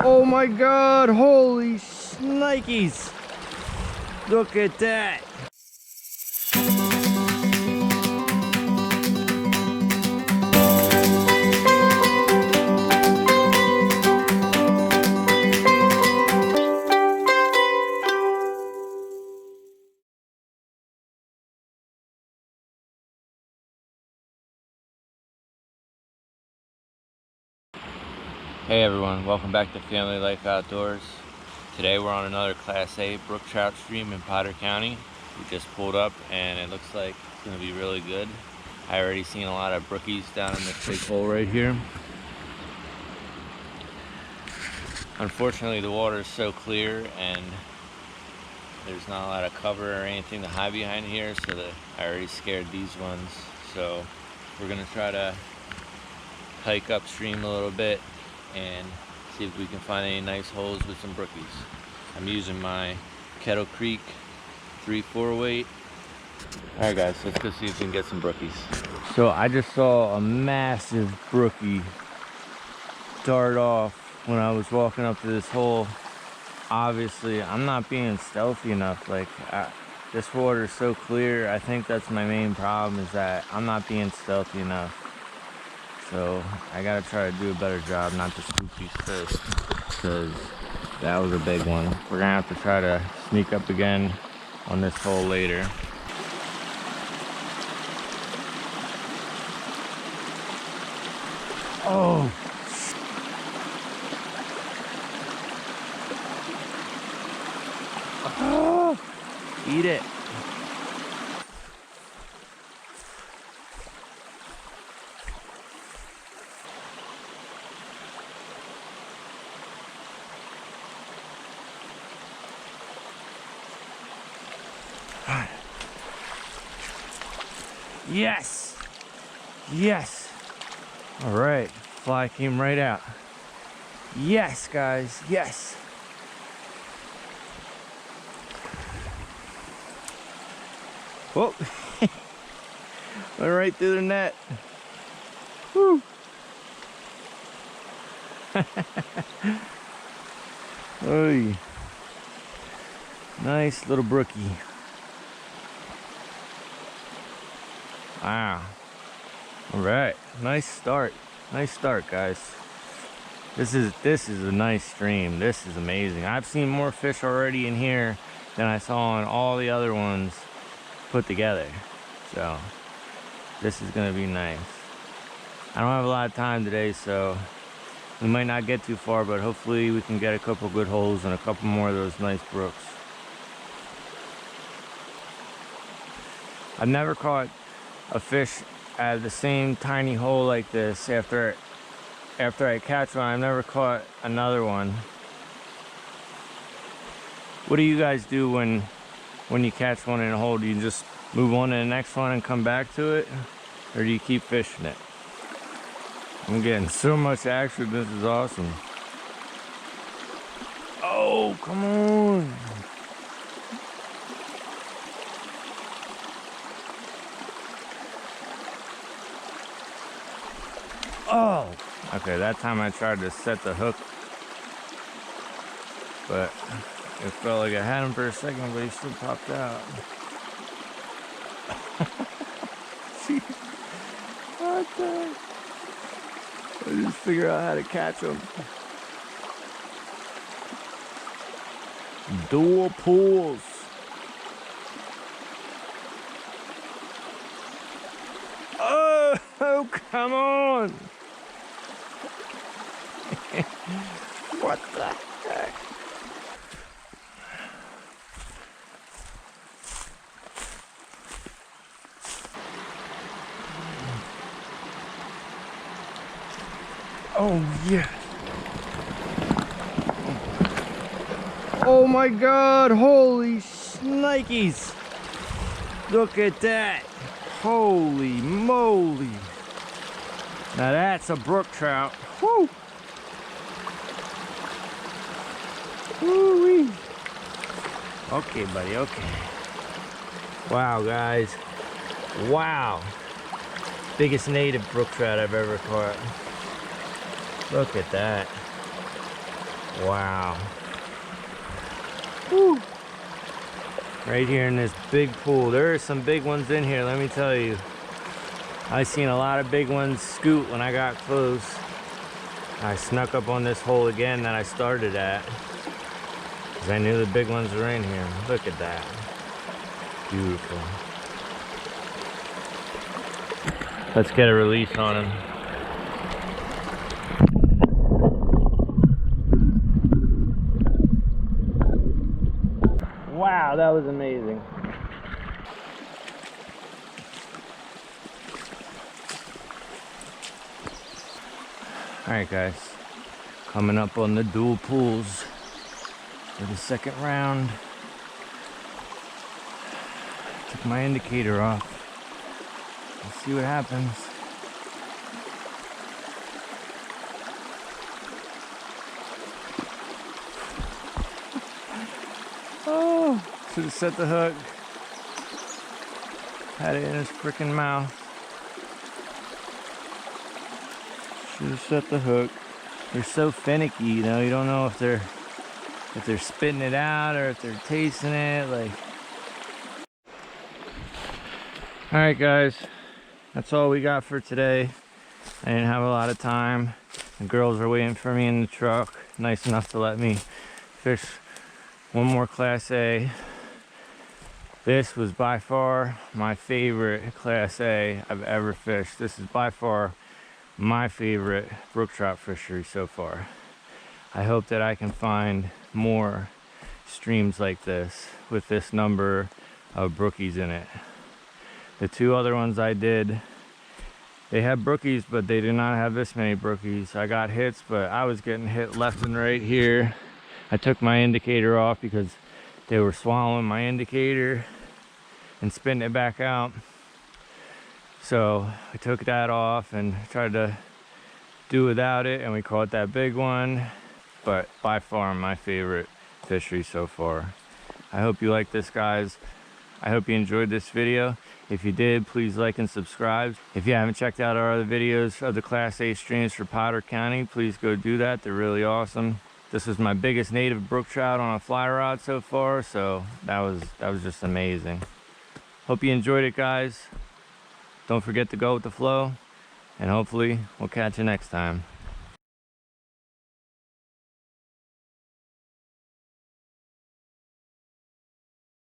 Oh my God, holy shnikes. Look at that. Hey everyone, welcome back to Family Life Outdoors. Today we're on another Class A brook trout stream in Potter County. We just pulled up and it looks like it's going to be really good. I already seen a lot of brookies down in this big hole right here. Unfortunately the water is so clear and there's not a lot of cover or anything to hide behind here, so that I already scared these ones. So we're going to try to hike upstream a little bit and see if we can find any nice holes with some brookies. I'm using my Kettle Creek 3/4 weight. Alright guys, let's go see if we can get some brookies. So I just saw a massive brookie dart off when I was walking up to this hole. Obviously I'm not being stealthy enough. This water is so clear. I think that's my main problem, is that I'm not being stealthy enough. So I gotta try to do a better job not to spook these fish, because that was a big one. We're gonna have to try to sneak up again on this hole later. Oh! Oh! Eat it! Yes! Yes! All right, fly came right out. Yes, guys, yes! Whoa! Went right through the net. Woo! Oy. Nice little brookie. Wow. All right, nice start. Nice start, guys. This is a nice stream. This is amazing. I've seen more fish already in here than I saw on all the other ones put together. So this is gonna be nice. I don't have a lot of time today, so we might not get too far, but hopefully we can get a couple good holes and a couple more of those nice brooks. I've never caught a fish at the same tiny hole like this. After I catch one, I've never caught another one. What do you guys do when you catch one in a hole? Do you just move on to the next one and come back to it, or do you keep fishing it? I'm getting so much action. This is awesome. Oh, come on. Oh, okay, that time I tried to set the hook, but it felt like I had him for a second, but he still popped out. What the? I just figured out how to catch him. Dual pulls. Oh, come on. What the heck? Oh yeah. Oh my God, holy shnikes. Look at that. Holy moly. Now that's a brook trout. Woo! Woo-wee. Okay, buddy, okay. Wow, guys. Wow. Biggest native brook trout I've ever caught. Look at that. Wow. Woo. Right here in this big pool. There are some big ones in here, let me tell you. I seen a lot of big ones scoot when I got close. I snuck up on this hole again that I started at, because I knew the big ones were in here. Look at that. Beautiful. Let's get a release on him. Wow, that was amazing. Alright guys, coming up on the dual pools for the second round. Took my indicator off. Let's see what happens. Oh, should have set the hook. Had it in his freaking mouth. Should have set the hook. They're so finicky, you know. You don't know if they're spitting it out or if they're tasting it. Like. All right, guys. That's all we got for today. I didn't have a lot of time. The girls were waiting for me in the truck. Nice enough to let me fish one more Class A. This was by far my favorite Class A I've ever fished. This is by far my favorite brook trout fishery so far. I hope that I can find more streams like this with this number of brookies in it. The two other ones I did, they had brookies, but they did not have this many brookies. I got hits, but I was getting hit left and right here. I took my indicator off because they were swallowing my indicator and spitting it back out. So I took that off and tried to do without it, and we caught that big one. But by far my favorite fishery so far. I hope you like this, guys. I hope you enjoyed this video. If you did, please like and subscribe. If you haven't checked out our other videos of the Class A streams for Potter County, please go do that. They're really awesome. This was my biggest native brook trout on a fly rod so far, so that was just amazing. Hope you enjoyed it, guys. Don't forget to go with the flow, and hopefully we'll catch you next time.